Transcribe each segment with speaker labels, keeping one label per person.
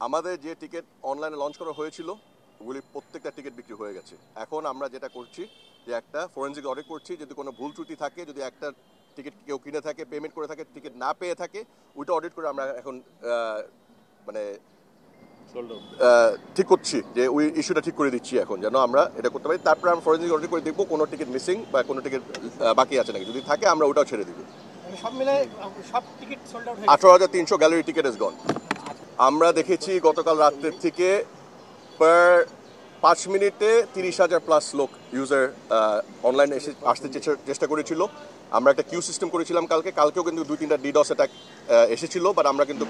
Speaker 1: আমাদের যে টিকিট অনলাইনে লঞ্চ করা হয়েছিল ওগুলি প্রত্যেকটা টিকিট বিক্রি হয়ে গেছে। এখন আমরা যেটা করছি যে একটা ফরেনজিক অডিট করছি, যদি কোনো ভুল ত্রুটি থাকে, যদি একটা টিকিট কেউ কিনে থাকে, পেমেন্ট করে থাকে, টিকিট না পেয়ে থাকে, ওইটা অডিট করে আমরা এখন মানে ঠিক করছি যে ওই ইস্যুটা ঠিক করে দিচ্ছি এখন, যেন আমরা এটা করতে পারি। তারপরে আমরা ফরেনজিক অডিট করে দেখবো কোনো টিকিট মিসিং বা কোনো টিকিট বাকি আছে নাকি। যদি থাকে আমরা ওটাও ছেড়ে দিব।
Speaker 2: সব মিলে সব টিকিট সোল্ড আউট হয়ে
Speaker 1: 18,300 গ্যালারি টিকিট ইজ গন। আমরা দেখেছি গতকাল রাত্রের থেকে পার 5 মিনিটে 30,000 প্লাস লোক ইউজার অনলাইনে এসে আসতে চেষ্টা করেছিল। আমরা একটা কিউ সিস্টেম করেছিলাম কালকেও কিন্তু 2-3টা ডিডস অ্যাটাক এসেছিল, বাট আমরা কিন্তু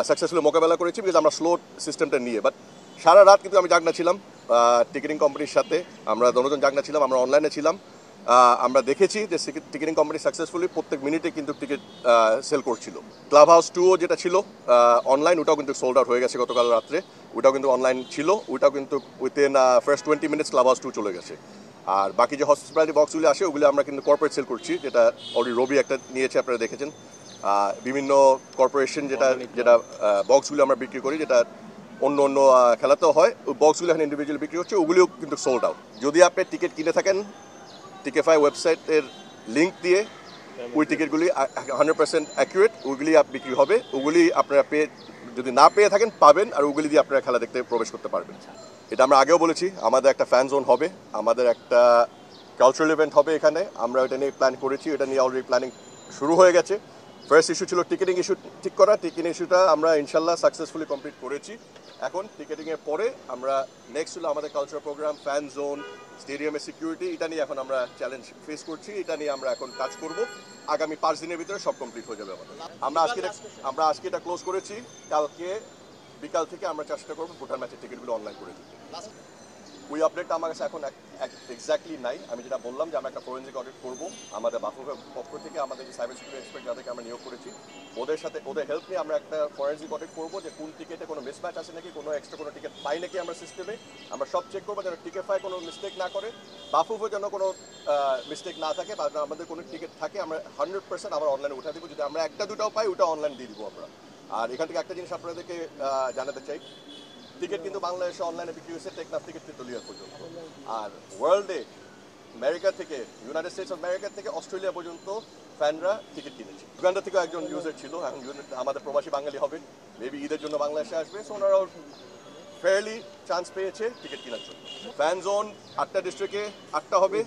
Speaker 1: সাকসেসফুলি মোকাবেলা করেছি বিকজ আমরা স্লো সিস্টেমটা নিয়ে। বাট সারা রাত কিন্তু আমি জাগনা ছিলাম টিকিটিং কোম্পানির সাথে, আমরা দুজন জাগনা ছিলাম, আমরা অনলাইনে ছিলাম। আমরা দেখেছি যে টিকিটিং কোম্পানি সাকসেসফুলি প্রত্যেক মিনিটে কিন্তু টিকিট সেল করছিল। ক্লাব হাউস 2 যেটা ছিল অনলাইন, ওটাও কিন্তু সোল্ড আউট হয়ে গেছে গতকাল রাত্রে। ওটাও কিন্তু অনলাইন ছিল, ওটাও কিন্তু within first 20 minutes club house 2 চলে গেছে। আর বাকি যে হসপিটালিটি বক্সগুলি আসে ওগুলি আমরা কিন্তু কর্পোরেট সেল করছি, যেটা অলরেডি রবি একটা নিয়েছে, আপনারা দেখেছেন। বিভিন্ন কর্পোরেশন যেটা বক্সগুলো আমরা বিক্রি করি, যেটা অন্য খেলাতেও হয়, ওই বক্সগুলো এখন ইন্ডিভিজুয়ালি বিক্রি হচ্ছে, ওগুলিও কিন্তু সোল্ড আউট। যদি আপনি টিকিট কিনে থাকেন টিকেফাই ওয়েবসাইটের লিঙ্ক দিয়ে, ওই টিকিটগুলি 100% অ্যাকুরেট, ওইগুলি বিক্রি হবে। ওগুলি আপনারা যদি না পেয়ে থাকেন পাবেন, আর ওগুলি দিয়ে আপনারা খেলা দেখতে প্রবেশ করতে পারবেন। এটা আমরা আগেও বলেছি, আমাদের একটা ফ্যান জোন হবে, আমাদের একটা কালচারাল ইভেন্ট হবে এখানে। আমরা এটা নিয়ে প্ল্যান করেছি, এটা নিয়ে অলরেডি প্ল্যানিং শুরু হয়ে গেছে। ফার্স্ট ইস্যু ছিল টিকিটিং ইস্যু ঠিক করা। টিকিটিং ইস্যুটা আমরা ইনশাল্লাহ সাকসেসফুলি কমপ্লিট করেছি। এখন টিকিটিংয়ের পরে আমরা নেক্সট হলো আমাদের কালচারাল প্রোগ্রাম, ফ্যান জোন, স্টেডিয়ামের সিকিউরিটি। এটা নিয়ে এখন আমরা চ্যালেঞ্জ ফেস করছি, এটা নিয়ে আমরা এখন কাজ করব। আগামী 5 দিনের ভিতরে সব কমপ্লিট হয়ে যাবে আমাদের। আমরা আজকে এটা ক্লোজ করেছি, কালকে বিকাল থেকে আমরা চেষ্টা করবো ভুটান ম্যাচের টিকিটগুলো অনলাইন করে দিতে। ওই আপডেটটা আমার কাছে এখন এক্স্যাক্টলি নাই। আমি যেটা বললাম যে আমরা একটা ফরেনজিক অডিট করবো আমাদের বাফুফের পক্ষ থেকে, আমাদের যে সাইবার সিকিউরিটি এক্সপার্ট যাদেরকে আমরা নিয়োগ করেছি, ওদের হেল্প নিয়ে আমরা একটা ফরেনজিক অডিট করবো যে কোন টিকিটে কোনো মিসম্যাচ আছে নাকি, কোনো এক্সট্রা কোনো টিকিট পাই নাকি আমরা সিস্টেমে। আমরা সব চেক করবো যেন টিকেফাই কোনো মিস্টেক না করে, বাফুফে যেন কোনো মিস্টেক না থাকে, বা আমাদের কোনো টিকিট থাকে আমরা 100% আবার অনলাইনে উঠে দিব। যদি আমরা একটা দুটাও পাই, ওটা অনলাইন দিয়ে দিব আমরা। আর এখান থেকে একটা জিনিস আপনাদেরকে জানাতে চাই, টিকিট কিন্তু বাংলাদেশে অনলাইনে বিক্রি হয়েছে টেকনাফ থেকে তেতুলিয়া পর্যন্ত। আর ওয়ার্ল্ডে আমেরিকা থেকে, ইউনাইটেড স্টেটস অফ আমেরিকা থেকে অস্ট্রেলিয়া পর্যন্ত ফ্যানরা টিকিট কিনেছে। উগান্ডা থেকেও একজন ইউজার ছিল, এখন আমাদের প্রবাসী বাঙালি হবে, মেবি ঈদের জন্য বাংলাদেশে আসবে। সো ওনারাও ফেয়ারলি চান্স পেয়েছে টিকিট কেনার জন্য। ফ্যান জোন 8টা ডিস্ট্রিক্টে 8টা হবে,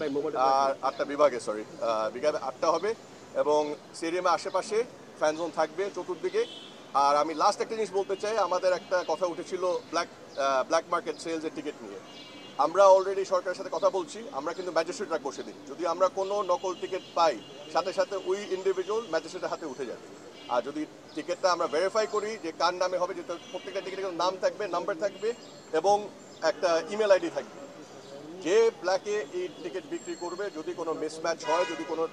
Speaker 1: আর 8টা বিভাগে, বিভাগে 8টা হবে, এবং স্টেডিয়ামের আশেপাশে ফ্যান জোন থাকবে চতুর্দিকে। আর আমি লাস্ট একটা জিনিস বলতে চাই, আমাদের একটা কথা উঠেছিল ব্ল্যাক মার্কেট সেলসের টিকিট নিয়ে। আমরা অলরেডি সরকারের সাথে কথা বলছি, আমরা কিন্তু ম্যাজিস্ট্রেট রাখ বসে দিই। যদি আমরা কোনো নকল টিকিট পাই, সাথে সাথে ওই ইন্ডিভিজুয়াল ম্যাজিস্ট্রেটের হাতে উঠে যাবে। আর যদি টিকিটটা আমরা ভেরিফাই করি যে কার নামে হবে, যে প্রত্যেকটা টিকিটের নাম থাকবে, নাম্বার থাকবে, এবং একটা ইমেল আইডি থাকবে। যে ব্ল্যাকে এই টিকিট বিক্রি করবে, যদি কোনো মিসম্যাচ হয়, যদি কোনো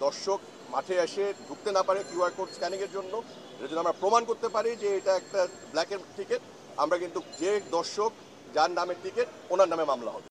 Speaker 1: দর্শক মাঠে এসে ঢুকতে না পারে কিউআর কোড স্ক্যানিংয়ের জন্য, যদি আমরা প্রমাণ করতে পারি যে এটা একটা ব্ল্যাকের টিকিট, আমরা কিন্তু যে দর্শক যার নামের টিকিট, ওনার নামে মামলা হবে।